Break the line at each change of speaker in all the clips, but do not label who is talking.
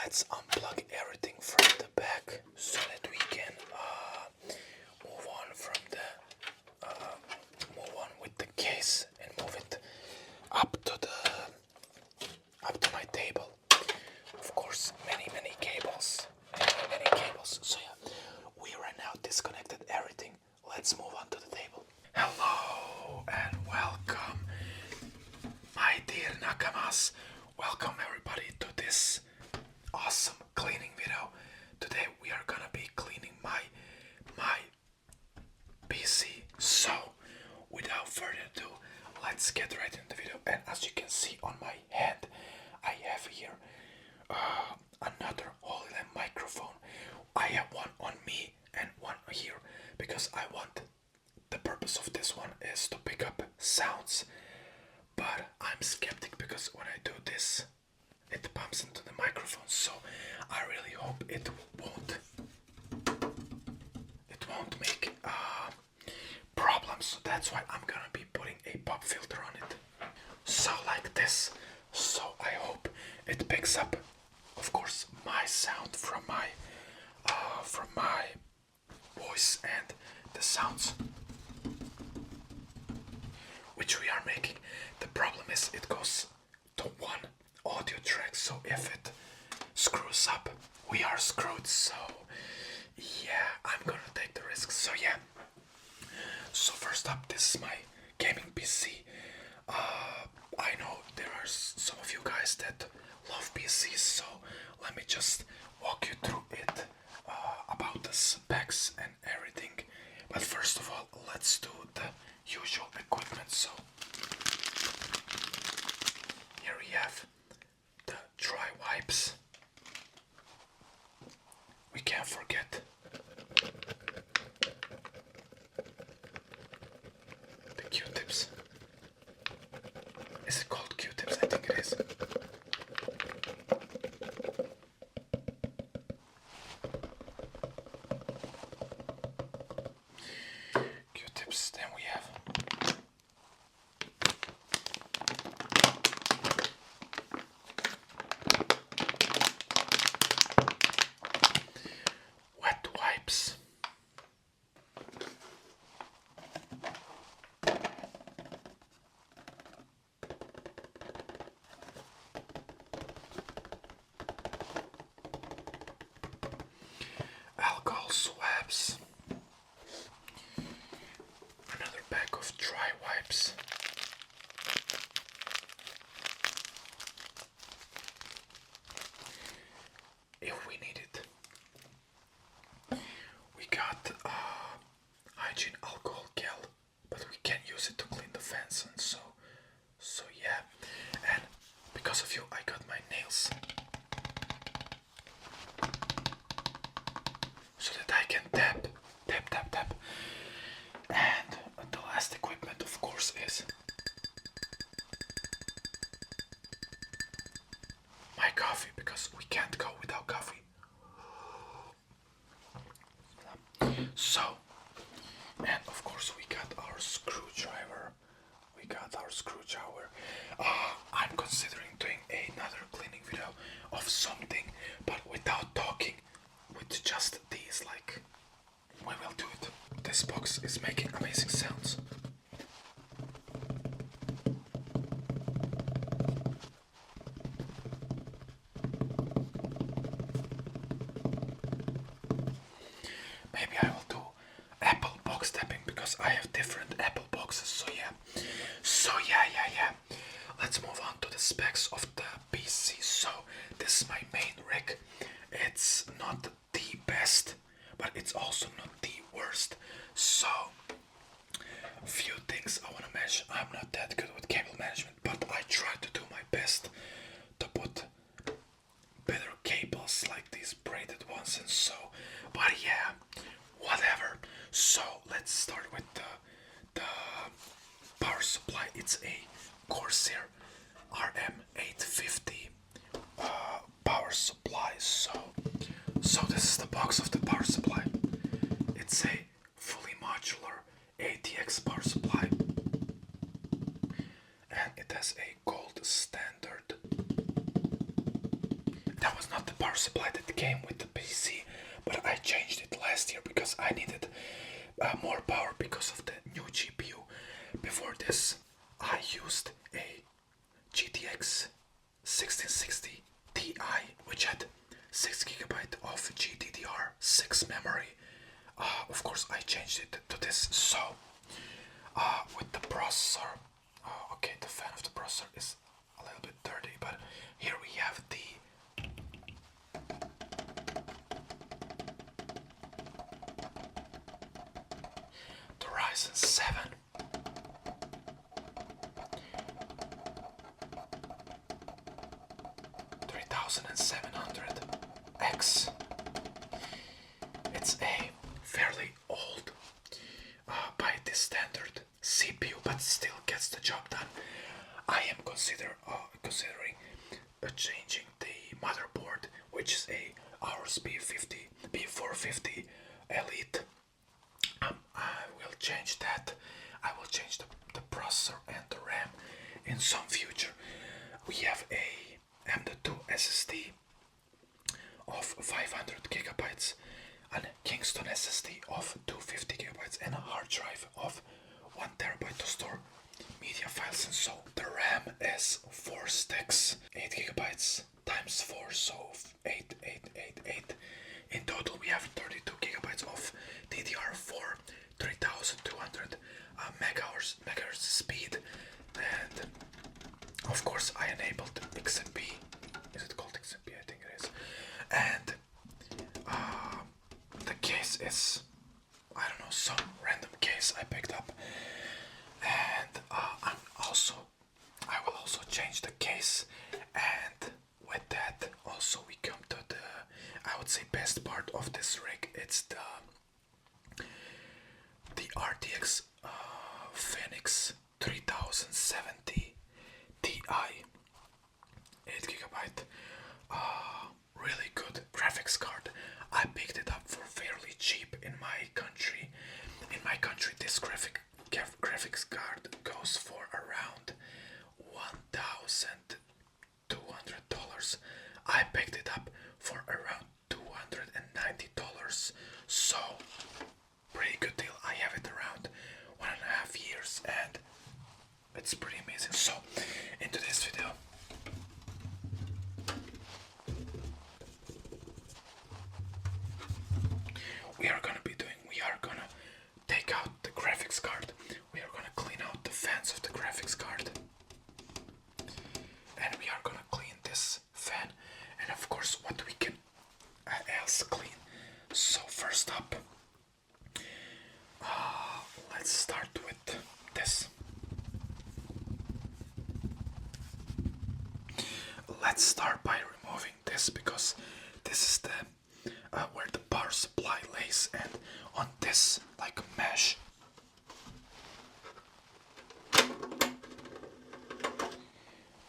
let's unplug everything from the back so that we can move on from the move on with the case and move it up to my table. Of course, many cables, many cables. So yeah, we right now disconnected everything. Let's move on to the table. Hello and welcome, my dear nakamas. Welcome everybody to this awesome cleaning video. Today we are gonna be cleaning my PC. So without further ado, let's get right into the video. And as you can see on my hand, I have here another Holyland microphone. I have one on me and one here because I want, the purpose of this one is to pick up sounds, but I'm skeptic because when I do this it bumps into the microphone, so I really hope it won't make problems. So that's why I'm gonna be putting a pop filter on it, so like this. So I hope it picks up, of course, my sound from my voice and the sounds which we are making. The problem is it goes to one audio track, so if it screws up, we are screwed. So yeah, I'm gonna take the risk. So yeah, so first up, this is my gaming PC. I know there are some of you guys that love PCs, so let me just walk you through it, about the specs and everything. But first of all, let's do the usual equipment. So here we have the dry wipes. We can't forget the Q-tips. Is it called Q-tips? I think it is. Q-tips. Then we have wet wipes. Alcohol swabs. Another pack of dry wipes. If we need it. We got hygiene alcohol gel, but we can't use it to clean the fence, and so yeah. And because of you, I got my nails so that I can tap. And the last equipment, of course, is my coffee, because we can't go without coffee. So, and of course we got our screwdriver. I'm considering doing another cleaning video of something, but without talking, with just these, like, we will do it. This box is making amazing sounds. Maybe I will do Apple box tapping because I have different Apple boxes. So yeah. Let's move on to the specs of the PC. So this is my main rig. It's not the best, but it's also not the worst. So a few things I want to mention. I'm not that good with cable management, but I try to do my best to put better cables like these braided ones and so. But yeah, whatever. So let's start with the power supply. It's a Corsair RM850 power supply. So this is the box of the power supply. It's a fully modular ATX power supply, and it has a gold standard. Then was not the power supply that came with the PC, but I changed it last year because I needed more power because of the new GPU. Before this, I used a GTX 1660 Ti, which had 6 GB of GDDR6 memory. Of course, I changed it to this. So, with the processor, okay, the fan of the processor is a little bit dirty, but here we have the Ryzen 7 3700X. It's a fairly old, by this standard, CPU, but still gets the job done. I am considering changing the motherboard, which is a Aorus B450 Elite. I will change that. I will change the processor and the RAM in some future. We have a M.2 SSD of 500 GB, a Kingston SSD of 250 GB, and a hard drive of 1 TB to store media files. And so the RAM is 4 sticks, 8 GB times 4, so 8, 8, 8, 8. In total, we have 32 GB of DDR4, 3200 megahertz speed, and of course I enabled XMP. Is it called XMP? I think it is. And the case is, I don't know, some random case I picked up. And I will also change the case. And with that, also we come to the, I would say, best part of this rig. It's the RTX Phoenix 3070 Ti, 8 GB, really good graphics card. I picked it up for fairly cheap in my country. In my country, this graphics card goes for around $1,200. I picked it up for around $290. So, pretty good deal. I have it around 1.5 years and it's pretty amazing. So, into this video, we are gonna take out the graphics card. We are gonna clean out the fans of the graphics card. And we are gonna clean this fan. And of course, what we can else clean. So first up, let's start with this. Let's start by removing this because this is the where the power supply lays, and on this like mesh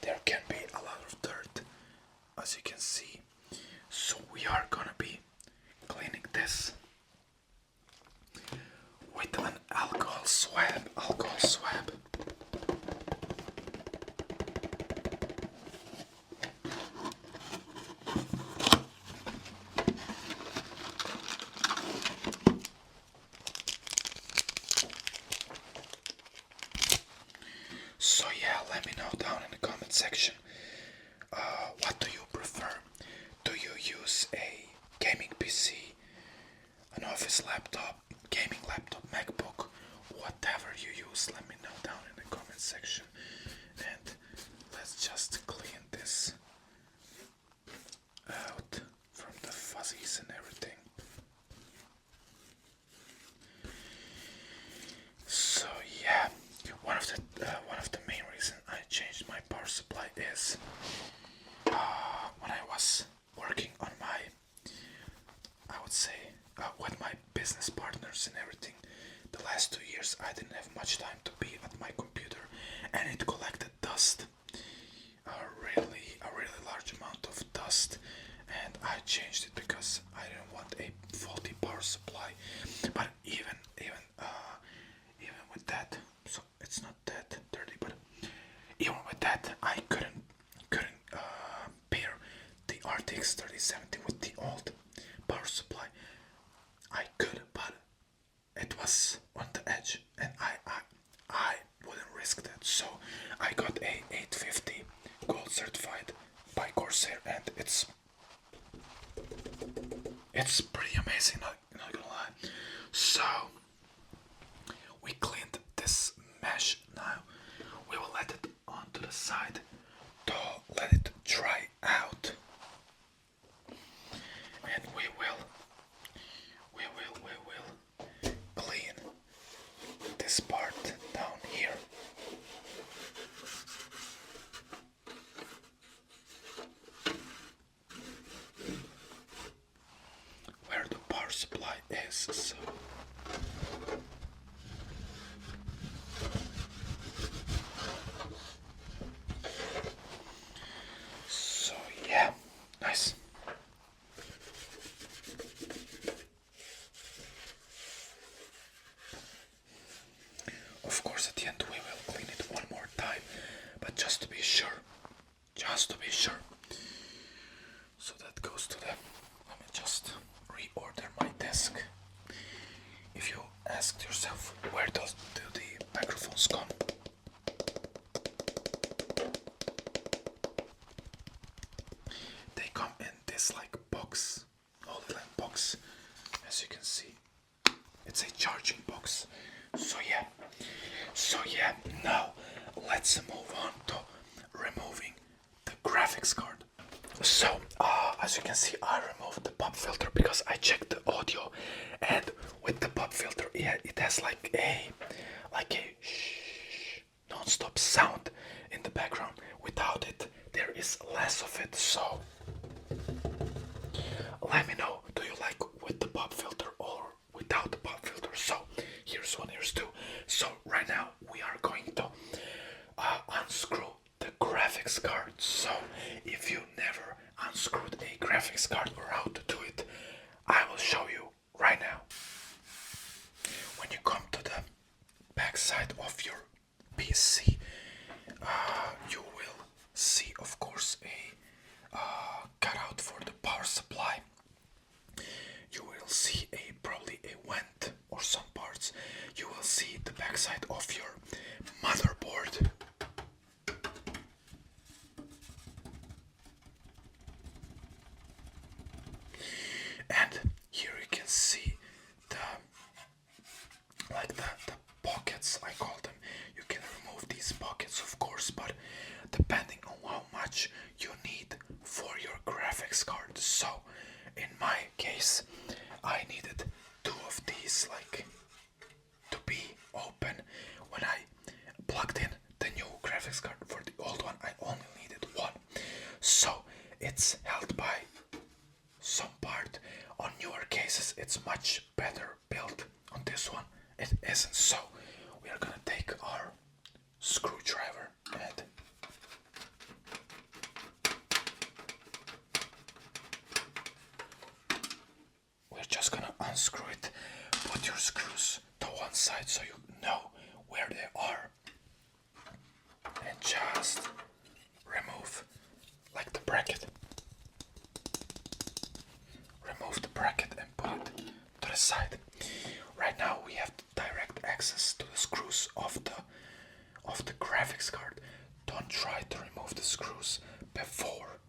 there can be a lot of dirt, as you can see. So we are gonna be cleaning this with an alcohol swab. So yeah, let me know down in the comment section, what do you prefer? Do you use a gaming PC, an office laptop, gaming laptop, MacBook, whatever you use? Let me know down in the comment section. And let's just clean this out from the fuzzies and everything. So yeah, one of the main reasons I changed my power supply is when I was working on my, I would say, with my business partners and everything. The last 2 years I didn't have much time to be at my computer, and it collected dust, a really large amount of dust, and I changed it because I didn't want a faulty power supply. But even with that, so it's not that dirty, but even with that I couldn't bear the RTX 3070 with the old power supply. I could, but it was on the edge, and I wouldn't risk that. So I got a 850 gold certified by Corsair, and it's pretty amazing. Not gonna lie. So we cleaned this mesh. Now we will let it onto the side to let it dry out, and we will clean this part down here. Where the power supply is, so yeah, nice. Of course, at the end we will clean it one more time, but just to be sure, So that goes to the. Let me just reorder my desk. If you asked yourself where do the microphones come, they come in this like box, holy land box. As you can see, it's a charging box. So yeah, now let's move on to removing the graphics card. So as you can see, I removed the pop filter because I checked the audio, and with the pop filter, yeah, it has like a shh, non-stop sound in the background. Without it, there is less of it. So let me know, do you like with the pop filter or without the pop filter? So here's one, here's two. So right now we are going to unscrew the graphics card. So if you never unscrewed a graphics card or how to do it, I will show you right now. When you come to the back side of your PC, you will see, of course, a cutout for the power supply. You will see probably a vent or some parts. You will see the backside of your motherboard. And here you can see the pockets, I call them. You can remove these pockets, of course, but depending on how much you need for your graphics card. So in my case, I needed two of these to be open. When I plugged in the new graphics card, for the old one I only needed one. So it's held by some part. On newer cases it's much better built. On this one it isn't. So we are gonna take our screwdriver and we're just gonna unscrew it. Put your screws to one side so you know where they are, and just remove like the bracket. Remove the bracket and put it to the side. Right now we have direct access to the screws of the graphics card. Don't try to remove the screws before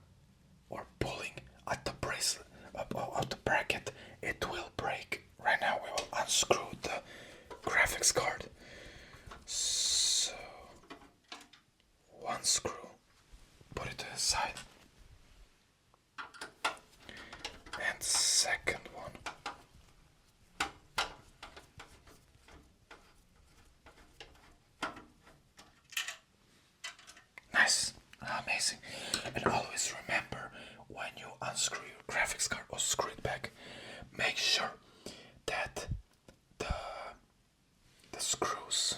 or pulling at the bracelet of the bracket. It will break. Right now we will unscrew the graphics card. So one screw, put it to the side, and second one. Nice, amazing. And always remember, when you unscrew your graphics card or screw it back, make sure that the screws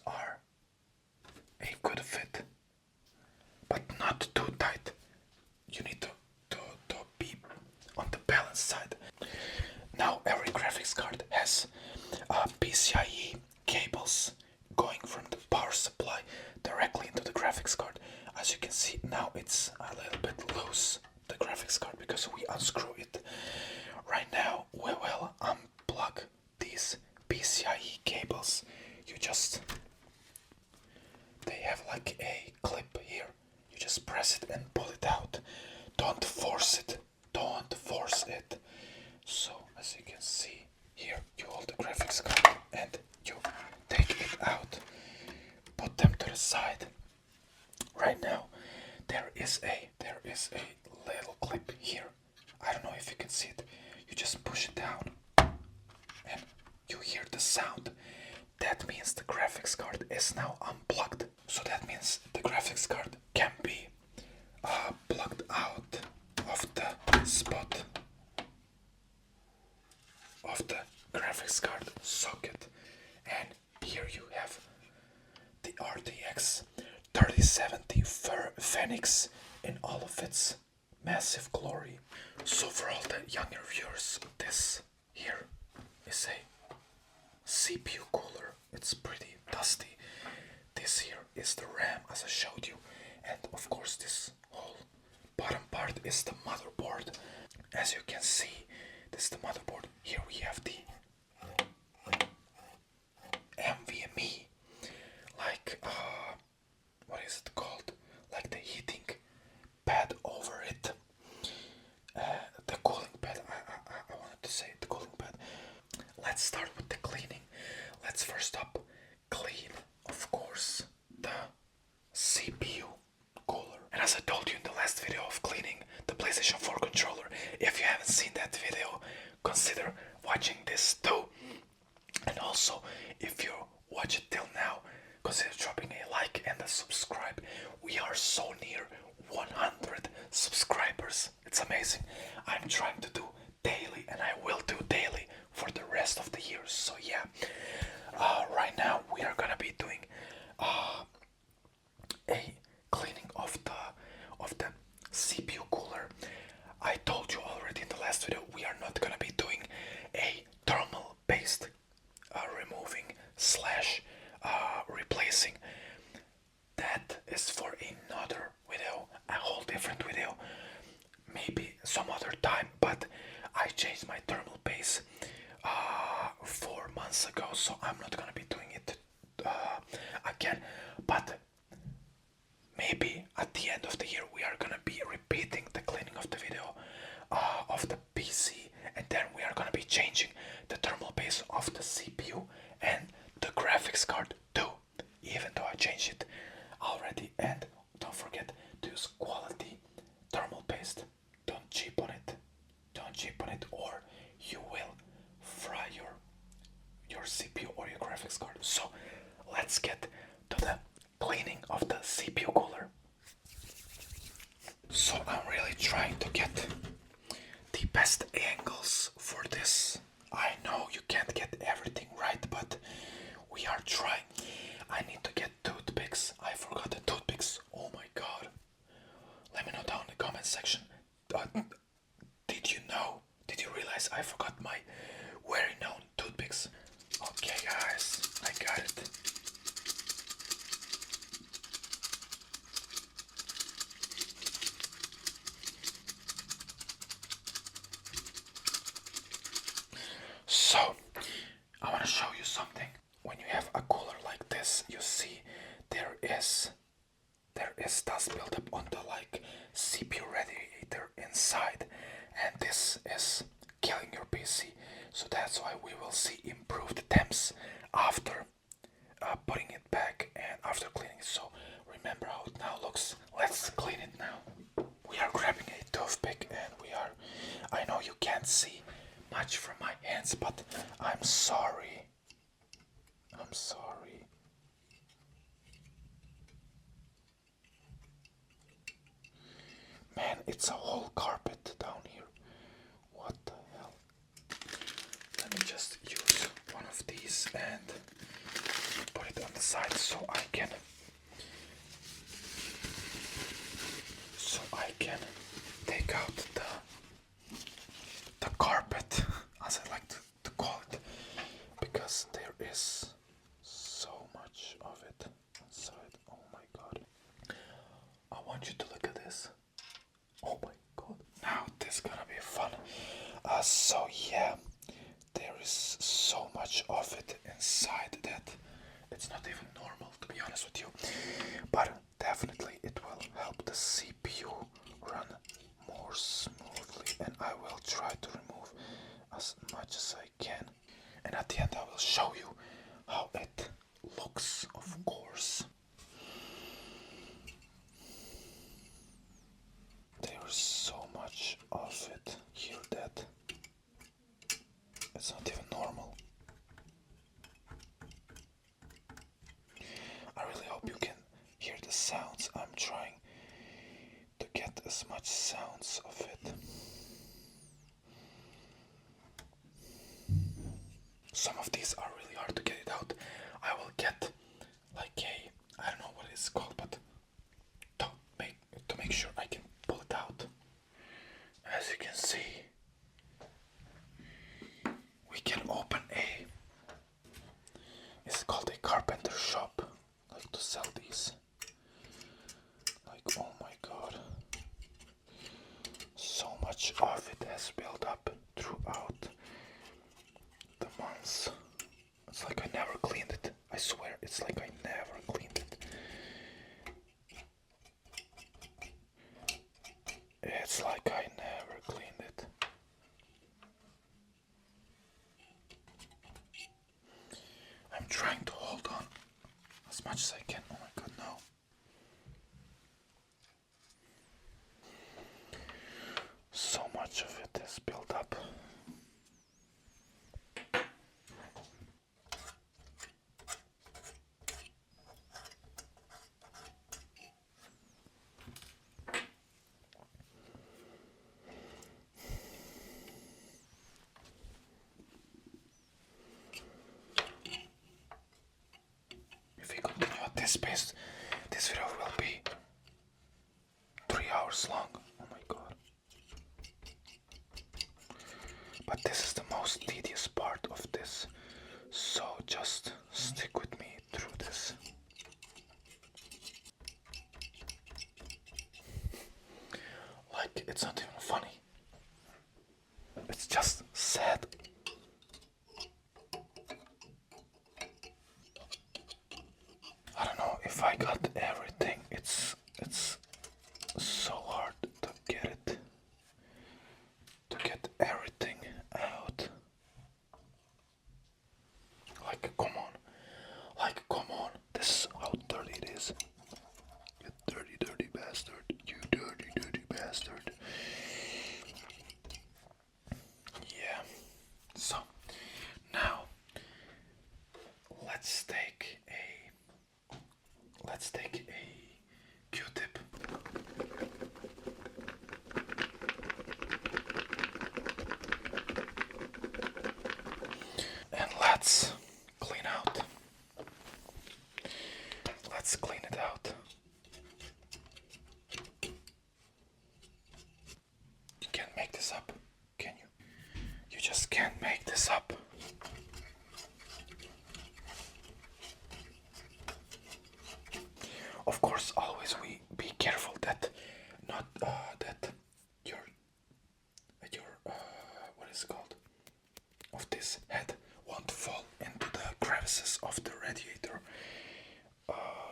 are a good fit, but not too tight. You need to be on the balance side. Now every graphics card has PCIe cables going from the power supply directly into the graphics card. As you can see now, it's a little bit use the graphics card because we unscrew it. Right now we will unplug these PCIe cables. They have like a clip here. You just press it and pull it out. Don't force it. Don't force it. So as you can see here, you hold the graphics card and you take it out. Put them to the side. Right now, there is a little clip here. I don't know if you can see it. You just push it down and you hear the sound. That means the graphics card is now unplugged. So that means the graphics card can be plugged out of the spot of the graphics card socket. And here you have the RTX 3070 Phoenix in all of its massive glory. So for all the younger viewers, this here is a CPU cooler. It's pretty dusty. This here is the RAM as I showed you, and of course this whole bottom part is the motherboard. As you can see, this is the motherboard. Here we have the NVMe, like what is it called? Like the heating pad over it. The cooling pad. I wanted to say the cooling pad. Let's start with the cleaning. Let's first up clean, of course, the CPU cooler. And as I told you in the last video of cleaning the PlayStation 4 controller, if you haven't seen that video, consider watching this too. And also, if you watch it till now, consider dropping a like and a subscribe. We are so near 100 subscribers. It's amazing. I'm trying to do daily, and I will do daily for the rest of the year. So yeah, right now we are gonna be doing a cleaning of the CPU cooler. I told you already in the last video we are not gonna be doing a thermal paste removing slash replacing. That is for another video, a whole different video, maybe some other time. But I changed my thermal paste 4 months ago, so I'm not gonna be doing it again. But maybe at the end of the year we are gonna be repeating the cleaning of the video of the PC, and then we are gonna be changing the thermal paste of the CPU and the graphics card too, even though I changed it already. And don't forget to use quality thermal paste. Don't cheapen it. Don't cheapen it, or you will fry your CPU or your graphics card. So let's get to the cleaning of the CPU cooler. So I'm really trying to get the best angles for this. I know you can't get everything right, but we are trying. I need to get toothpicks. I forgot the toothpicks. Oh my god. Let me know down in the comment section. Did you know? Did you realize I forgot my very known toothpicks? Okay guys, I got it. So, I want to show you something. When you have a cooler like this, you see there is dust buildup on the like CPU radiator inside, and this is killing your PC. So that's why we will see improved temps after putting it back and after cleaning it. So remember how it now looks. Let's clean it now. We are grabbing a toothpick, and I know you can't see much from my hands, but I'm sorry. I'm sorry. Man, it's a whole carpet down here. What the hell? Let me just use one of these and put it on the side so I can take out the carpet, as I like to call it, because there is so much of it inside. Oh my god. I want you to look at this. Oh my So yeah, there is so much of it inside that it's not even normal, to be honest with you. But definitely it will help the CPU run more smoothly, and I will try to remove as much as I can. And at the end I will show you how it looks, of course. There is so much of it here that it's not even normal. I really hope you can hear the sounds. I'm trying to get as much sounds of it. Some of these are really hard to get it out. I will get like a, I don't know what it's called, but to make sure I can pull it out. As you can see, we can open it's called a carpenter shop, like to sell these. Like, oh my god, so much of it has built up throughout the months. It's like I never cleaned it. I swear, it's like I never cleaned it. It's like I never cleaned it. I'm trying to hold on as much as I can. Oh my god, no. So much of it is built up. If we continue at this pace, this video will be 3 hours long. Oh my god. But this is the most tedious part of this, so just stick with me through this. Like, it's not even funny. It's just sad. I don't know if I got everything. It's so hard to get everything out. Like, come on, this is how dirty it is. You dirty bastard, you dirty bastard. Yeah, so now let's take a Q-tip. And let's clean out. Let's clean it out. You can't make this up, can you? You just can't make this up. Of course, always we be careful that not that your what is it called, of this head won't fall into the crevices of the radiator.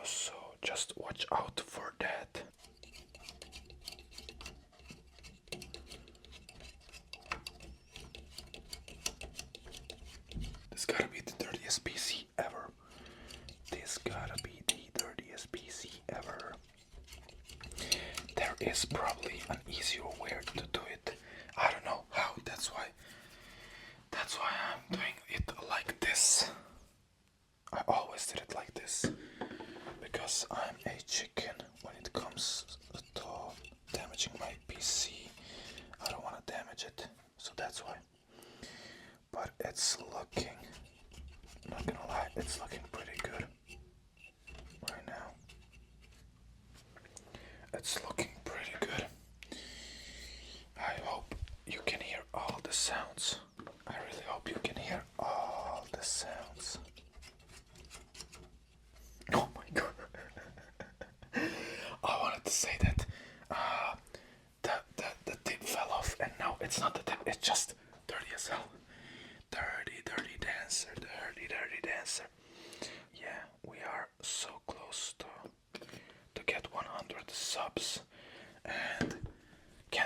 So just watch out for that. This gotta be the dirtiest PC ever. This gotta be the dirtiest PC ever. There is probably an easier way to do it. I don't know how. That's why I'm doing it like this. I always did it like this because I'm a chicken when it comes to damaging my PC. I don't want to damage it, so that's why. But it's looking, not gonna lie, it's looking pretty good right now. It's looking pretty good. I hope you can hear all the sounds. I really hope you can hear all the sounds. Oh my god. I wanted to say that the tip fell off, and no, it's not the tip, it's just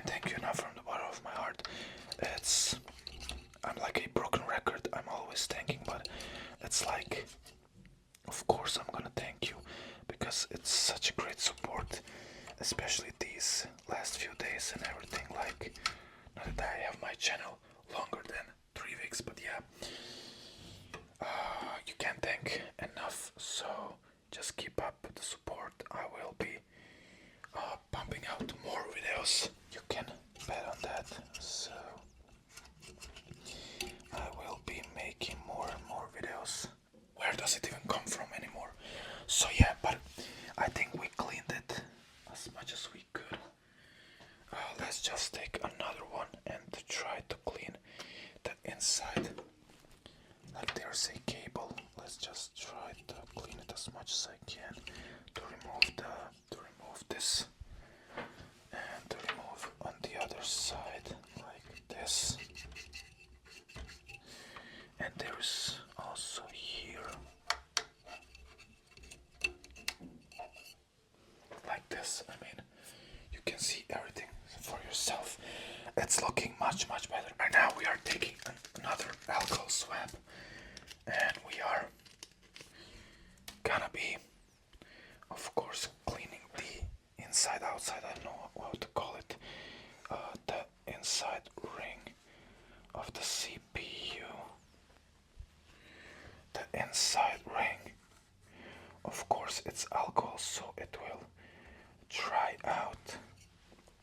can't thank you enough from the bottom of my heart. I'm like a broken record. I'm always thanking, but it's like, of course I'm gonna thank you because it's such a great support, especially these last few days and everything. Like, not that I have my channel longer than 3 weeks, but yeah, you can't thank enough. So just keep up the support. I will be pumping out more videos. You can bet on that. So I will be making more and more videos. Where does it even come from anymore? So yeah, but I think we cleaned it as much as we could. Let's just take another one and try to clean the inside. Like there's a cable. Let's just try to clean it as much as I can to remove this and to remove on the other side like this. And there's also here like this. I mean, you can see everything for yourself. It's looking much better. Right now we are taking another alcohol swab and we are gonna be, of course, cleaning the inside outside. I don't know how to call it. The inside ring of the CPU. The inside ring. Of course, it's alcohol, so it will dry out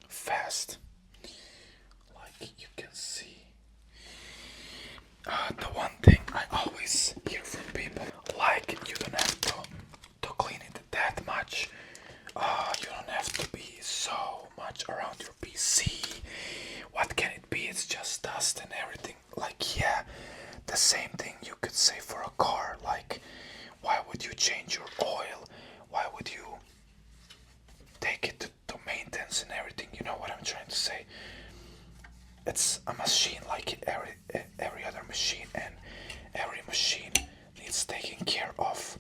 fast. Like you can see. The one thing I always hear from people, like you don't have to clean it that much. You don't have to be so much around your PC. What can it be? It's just dust and everything. Like yeah, the same thing you could say for a car. Like why would you change your oil? Why would you take it to maintenance and everything? You know what I'm trying to say? It's a machine like every other machine, and every machine needs taking care of,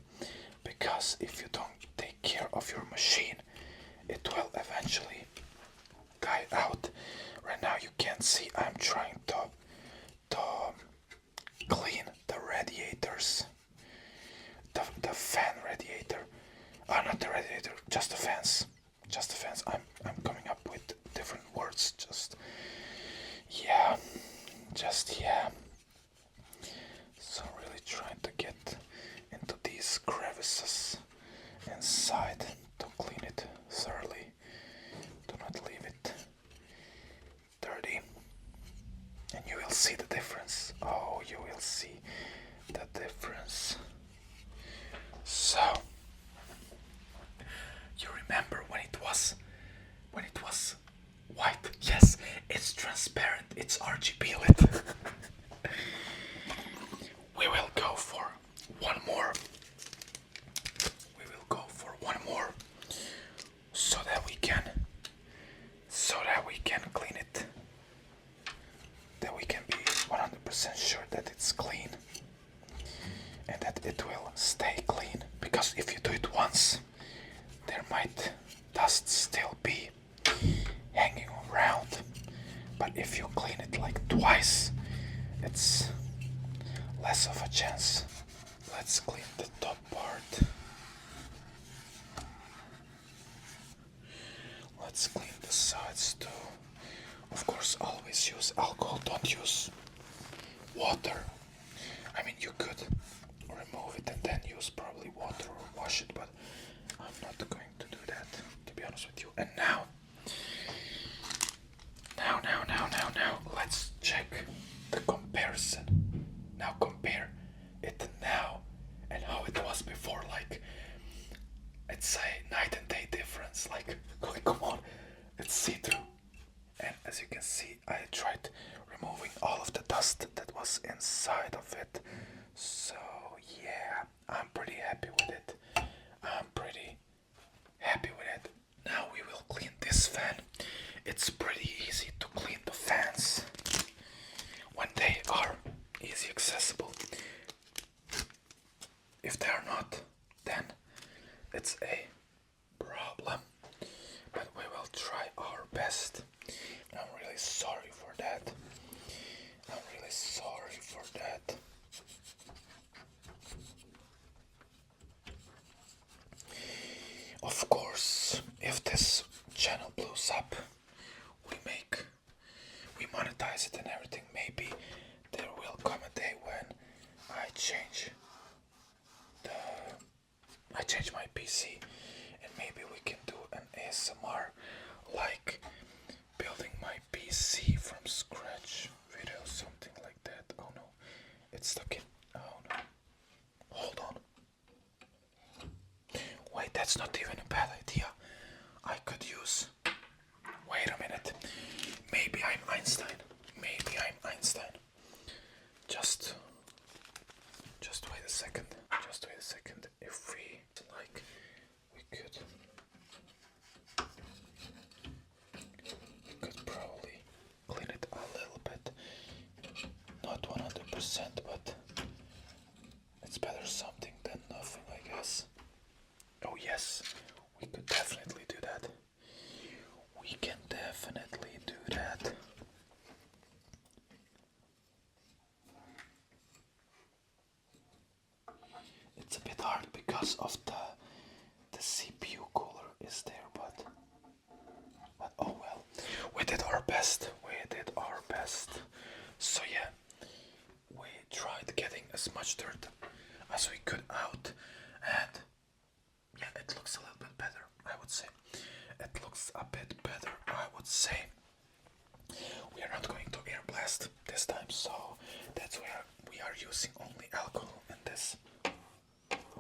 because if you don't take care of your machine, it will eventually die out. Right now you can't see, I'm trying to clean the radiators, the fan radiator. Not the radiator, just the fans. I'm coming up with different words. Yeah. So really trying to get into these crevices inside to clean it thoroughly. Do not leave it dirty. And you will see the difference. Oh, you will see the difference. So you remember when it was white? Yes, it's transparent. It's RGB lit. We will go for one more. So that we can clean it. That we can be 100% sure that it's clean and that it will stay clean. Because if you do it once, there might dust still be hanging around. But if you clean it like twice, it's less of a chance. Let's clean the top part. Let's clean the sides too. Of course, always use alcohol, don't use water. I mean, you could remove it and then use probably water or wash it, but I'm not going to do that, to be honest with you. And now, let's check the comparison. Now compare it now and how it was before. Like, it's a night and day difference. Like, come on, it's see-through. And as you can see, I tried removing all of the dust that was inside of it. So yeah, I'm pretty happy with it. Now we will clean this fan. It's pretty easy to clean the fans when they are easy accessible. If they are not, then it's a problem. But we will try our best. really sorry for that. I'm really sorry for that. Of course, if this channel blows up, we monetize it and everything. Maybe there will come a day when I change my PC, and maybe we can do an ASMR, like building my PC from scratch video, something like that. Oh no, it's stuck in. Oh no. Hold on. Wait, that's not even a bad idea. I could use. Wait a minute. Maybe I'm Einstein. Maybe I'm Einstein. Just wait a second. Just wait a second. If we like, we could probably clean it a little bit. Not 100%, but it's better something than nothing, I guess. Oh yes, we could definitely do that. We can definitely do that. It's a bit hard because of the CPU cooler is there, but oh well. We did our best. We did our best. So yeah, we tried getting as much dirt as we could out, and yeah, it looks a little bit better, I would say. It looks a bit better, I would say. We are not going to air blast this time, so that's where we are using only alcohol in this.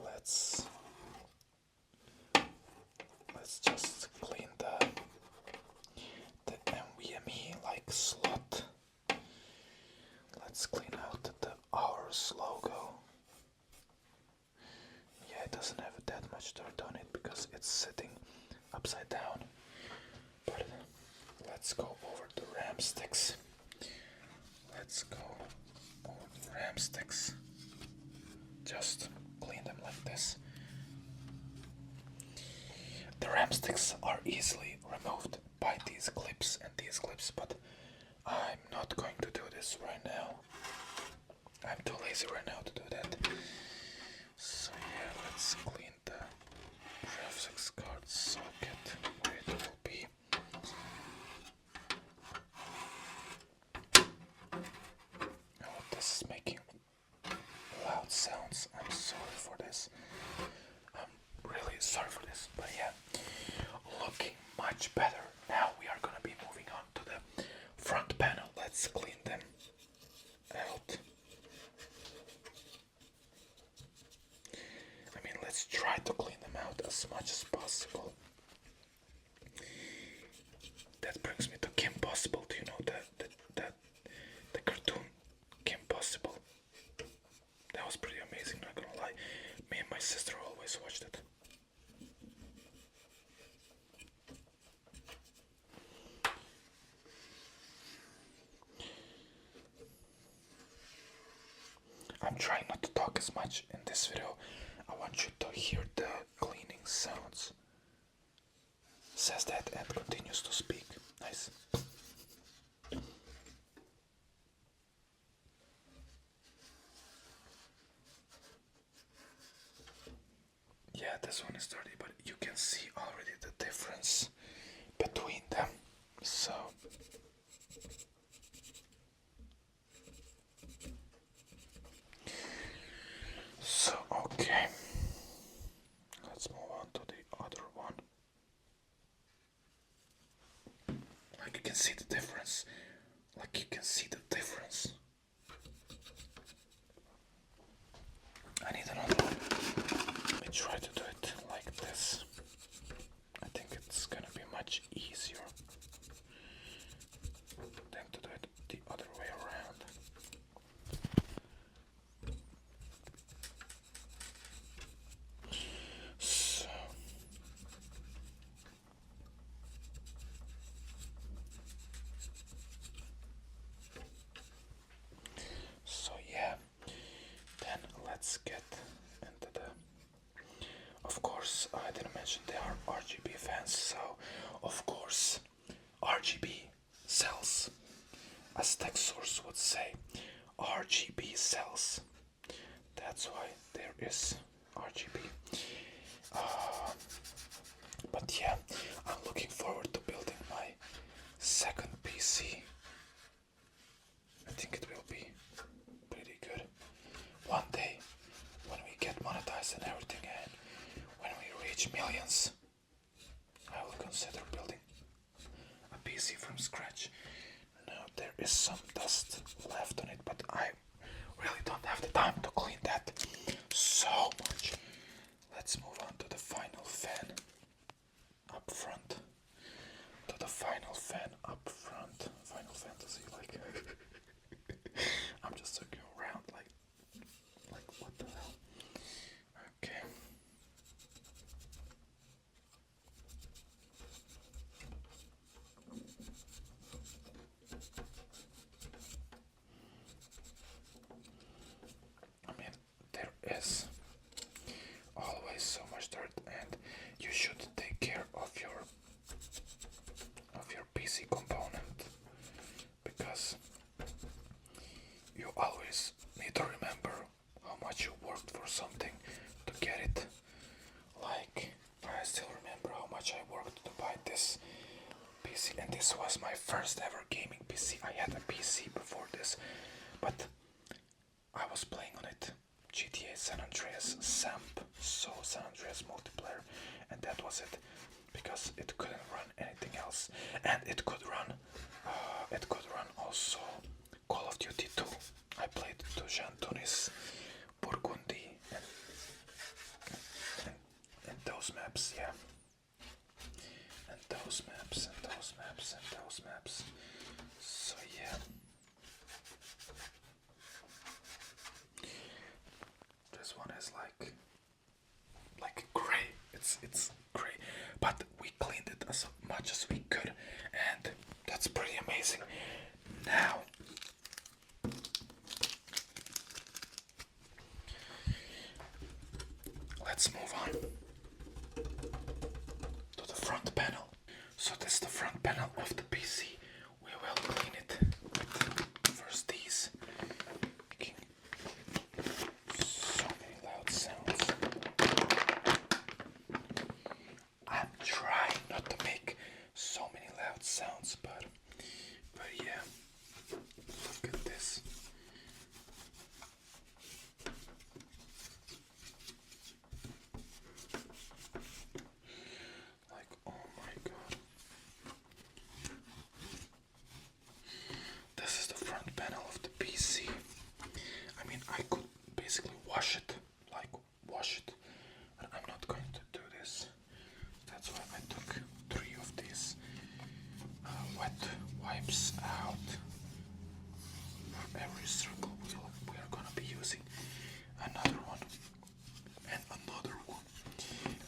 Let's just clean the NVMe like slot. Let's clean out the hours logo. Yeah, it doesn't have that much dirt on it because it's sitting upside down. But let's go over the RAM sticks. Let's go over the RAM sticks. Just clean them like this. The RAM sticks are easily removed by these clips and these clips, but I'm not going to do this right now. I'm too lazy right now to do that. So yeah, let's clean the graphics card socket where it will be. Oh, this is making loud sounds. I'm sorry for this. I'm really sorry for this, but yeah, looking much better. Now we are gonna be moving on to the front panel. Let's clean them out. I mean, let's try to clean them out as much as possible. That brings me to Kim Possible. Do you know the cartoon Kim Possible? That was pretty amazing, not gonna lie. Me and my sister always watched it. I'm trying not to talk as much in this video. I want you to hear the cleaning sounds. Says that and continues to speak. Nice. Yeah, this one is dirty, but you can see already the difference between them. So okay. Let's move on to the other one. Like you can see the difference. Like you can see the difference. I need another one. Let me try to do it like this. I think it's gonna be much easier than to do it the other way around. So as tech source would say, RGB cells. That's why there is RGB. But yeah, I'm looking forward to building my second PC. I think it will be pretty good. One day, when we get monetized and everything, and when we reach millions, I will consider building a PC from scratch. Now there is some dust left on it, but I really don't have the time to clean that so much. Let's move on to the final fan up front. To the final fan up front. Final Fantasy, like I'm just circling around like what the hell? Okay. I mean, there is always so much dirt, and you should take care of your PC component, because you always need to remember how much you worked for something to get it. Like, I still remember how much I worked to buy this PC, and this was my first ever gaming PC. I had a PC before this, but I was playing on it GTA San Andreas SAMP, so San Andreas multiplayer, and that was it, because it couldn't run anything else, and it could run also Call of Duty 2. I played Tujan, Tunis, Burgundy, and those maps, yeah, and those maps, and those maps, and those maps. So yeah. This one is like gray. It's gray, but we cleaned it as much as we could, and that's pretty amazing. Now, let's move on to the front panel. So this is the front panel of the PC. We will clean it with first these, making so many loud sounds. I'm trying not to make so many loud sounds, but yeah, look at this. Like, oh my god. This is the front panel of the PC. I mean, I could basically wash it, but I'm not going to do this. That's why I took 3 of these wet wipes out. For every circle wheel, we are gonna be using another one, and another one,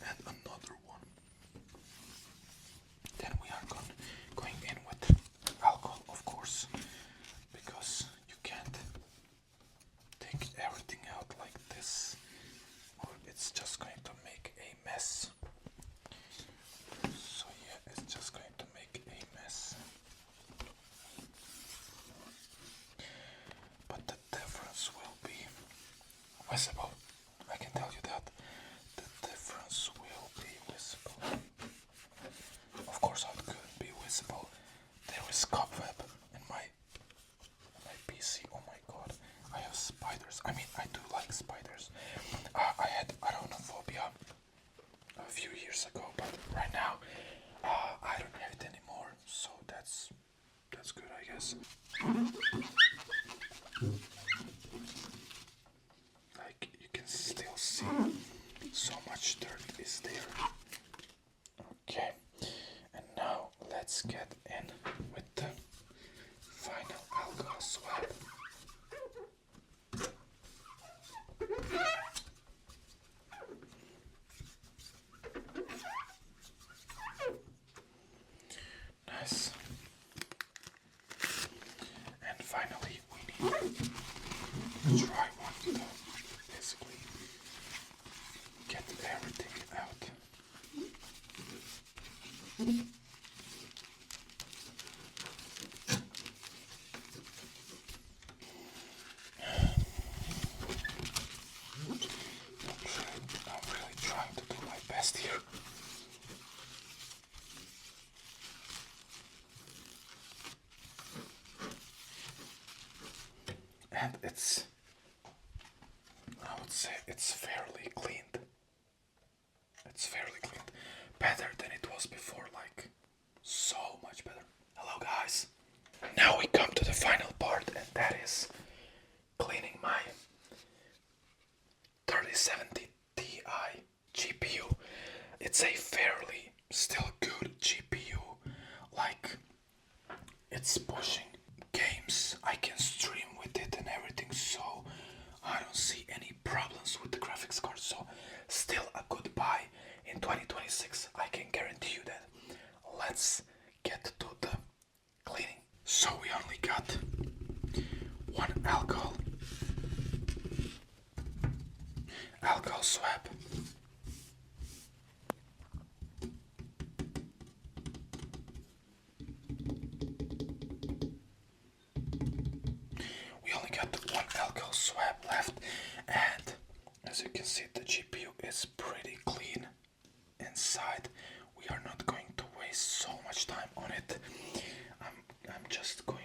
and another one. Then we are going in with alcohol, of course, because you can't take everything out like this, or it's just going to make a mess. So yeah, it's just going to make a mess. But the difference will be visible. I can tell you that. The difference will be visible. Of course, how it couldn't be visible. There is cobweb in my PC. Oh my god. I have spiders. I mean, I do like spiders. I had arachnophobia a few years ago, but right now I don't have it anymore. So that's good, I guess. Like, you can still see so much dirt is there. Okay, and now let's get in with the final alcohol swab. Nice. And finally, we need to try one to basically get everything out. and it's, I would say it's fairly cleaned. It's fairly cleaned. Better than it was before, like so much better. Hello guys. Now we come to the final part, and that is cleaning my 3070 Ti GPU. It's a fairly still good GPU. Like, it's pushing games. I can stream with it and everything, so I don't see any problems with the graphics card. So still a good buy in 2026. I can guarantee you that. Let's get to the cleaning. So we only got one alcohol swab. We only got one alcohol swab left, and as you can see, the GPU is pretty clean inside. We are not going to waste so much time on it. I'm just going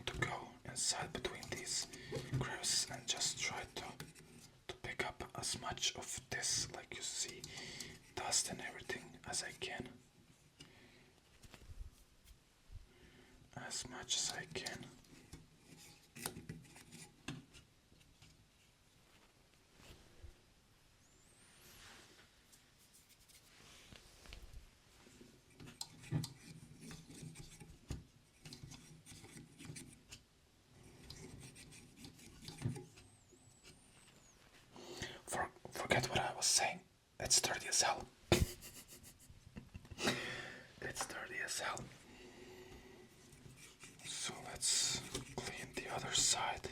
to go inside between these crevices and just try to pick up as much of this, like you see, dust and everything as I can. As much as I can. Forget what I was saying. It's dirty as hell. It's dirty as hell. So let's clean the other side.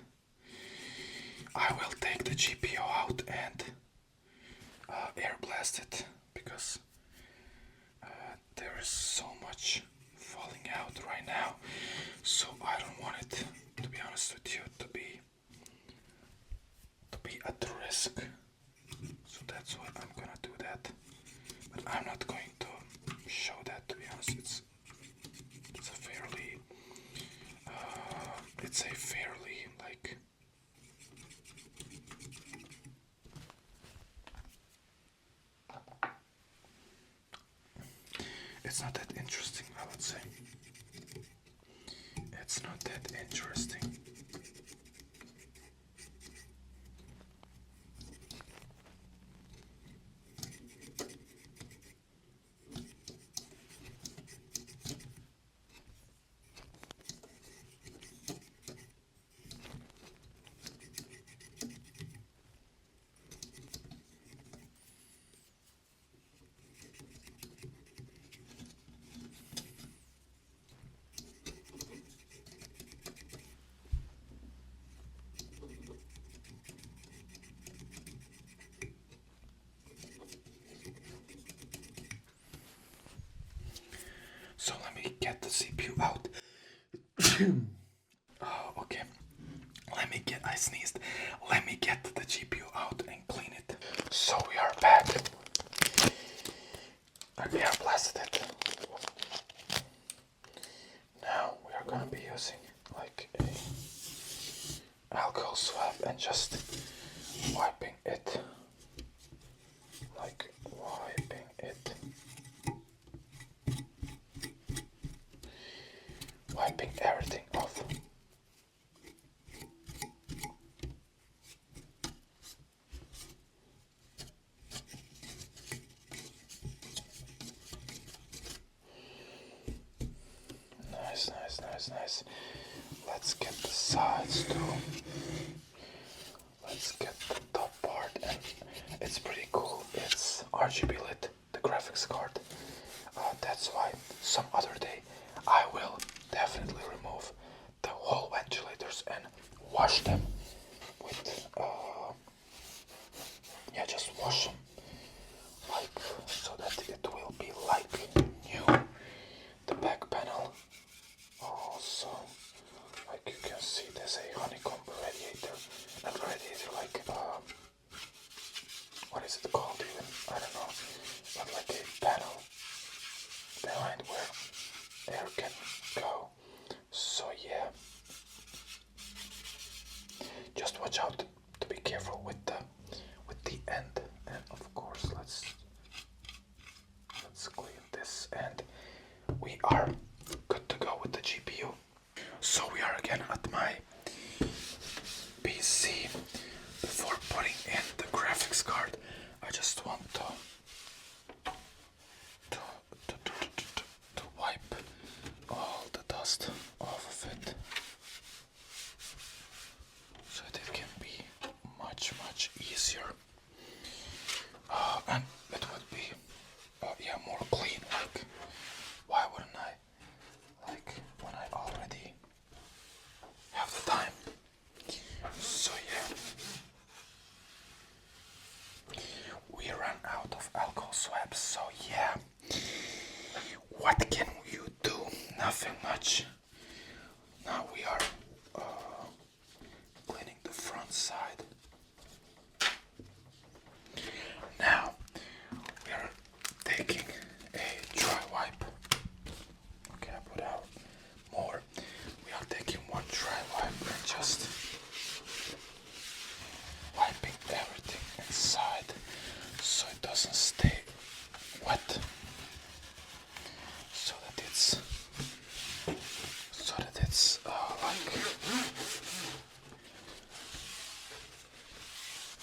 I will take the GPU out and air blast it, because there is so much falling out right now. So I don't want it, to be honest with you, to be at risk. So that's why I'm gonna do that. But I'm not going to show that, to be honest. It's a fairly like it's not that interesting, I would say. It's not that interesting. So let me get the CPU out. Oh, okay. I sneezed. Let me get the GPU out and clean it. So we are back. And we have blasted it. Now we are gonna be using like a alcohol swab and just wiping it. Like wiping it. Wiping everything off. Nice. Let's get the sides too. Let's get the top part, and it's pretty cool. It's RGB lit, the graphics card. That's why some other day I will definitely remove the whole ventilators and wash them with just wash them like so that it will be like new. The back panel also, like you can see, there's a honeycomb radiator, not radiator, like what is it called even, I don't know, but like a panel behind where air can go. So yeah, again at my PC. Before putting in the graphics card, I just want to wipe all the dust off of it, so that it can be much easier, and it would be yeah, more clean. Like, why wouldn't I? Like, when I already have the time. So yeah, we ran out of alcohol swabs. So yeah, what can you do? Nothing much. Now we are cleaning the front side. Now we are taking a dry wipe. Okay, I put out more. We are taking one dry wipe and just wiping everything inside so it doesn't stay wet. So that it's like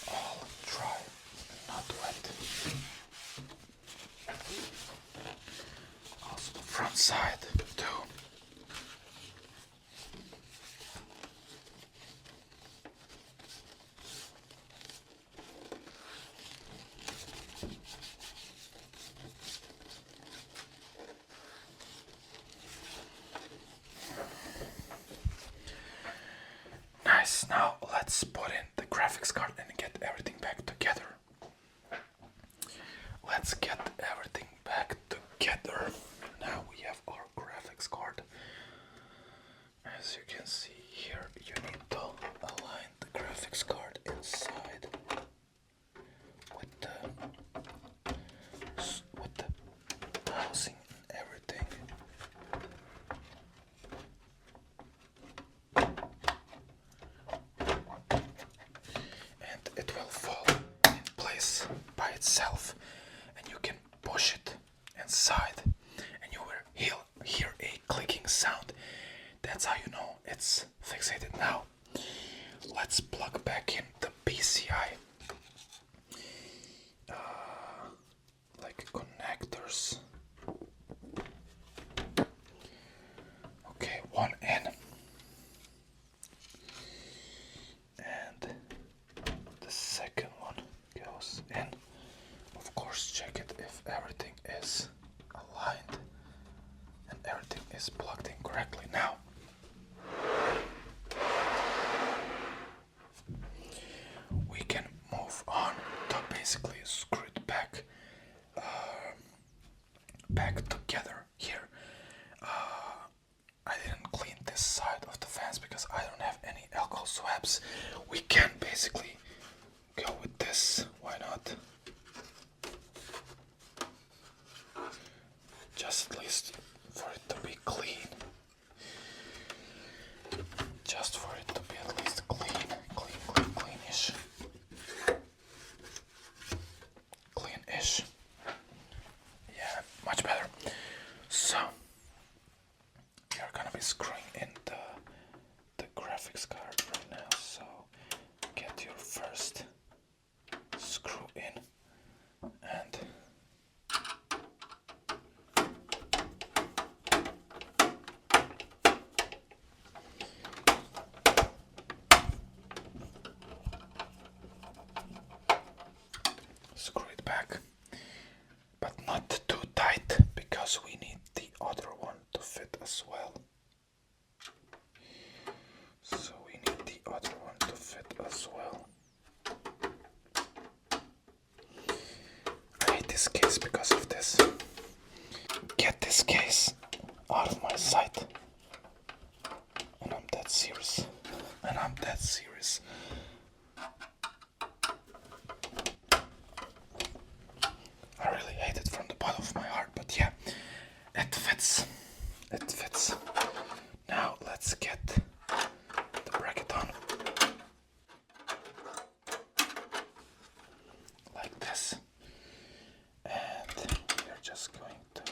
all dry, not wet. Also the front side too. Nice, now let's put in the graphics card and get everything back together. Let's get everything back together. Now we have our graphics card. As you can see here, you need to align the graphics card inside with the housing and everything. And it will fall in place by itself, and you can push it inside and you will hear a clicking sound. That's how you know it's fixated. Now let's plug back in the PCI like connectors. Okay, one in, and the second one goes in. Of course, check it if everything is aligned and everything is plugged in correctly. Now we can move on to basically screw it back together here. I didn't clean this side of the fans because I don't have any alcohol swabs. We can basically go with this. Why not? Just at least for it to be clean. Just for it to be at least cleanish. Cleanish. Yeah, much better. So we are gonna be screwing in the graphics card right now. So get your first screw in and screw it back, but not too tight because we need the other one to fit as well. So we need the other one to fit as well. I hate this case because of this. Get this case out of my sight. And I'm dead serious. I really hate it from the bottom of my heart, but yeah, it fits. It fits. Now let's get the bracket on. Like this. And we're just going to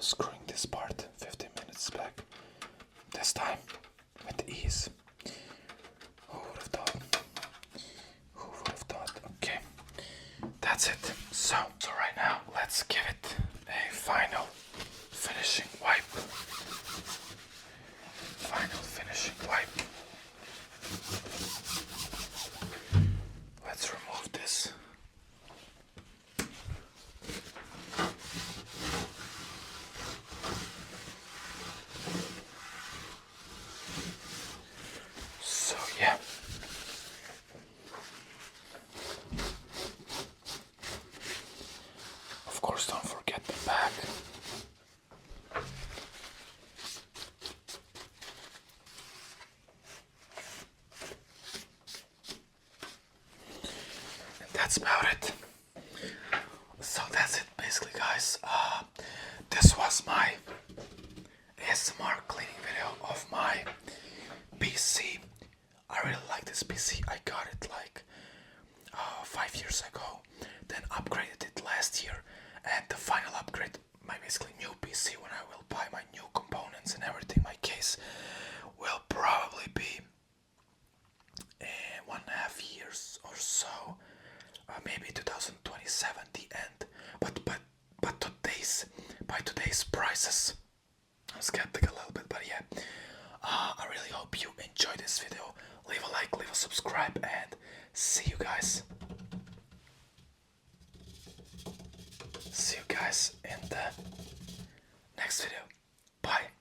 screwing this part 15 minutes back. This time with ease. Who would have thought? Who would have thought? Okay, that's it. So right now, let's give it a final finishing wipe. Final finishing wipe. Let's remove this. So yeah. Of course, don't forget the back. And that's about it. So that's it basically, guys. This was my ASMR cleaning video of my PC. I really like this PC. I got it like 5 years ago, then upgraded it last year, and the final upgrade, my basically new PC, when I will buy my new components and everything, my case will probably be 1.5 years or so, maybe 2027 the end. But by today's prices, I'm skeptical a little bit, but yeah. I really hope you enjoyed this video. Leave a like, leave a subscribe, and see you guys. See you guys in the next video. Bye.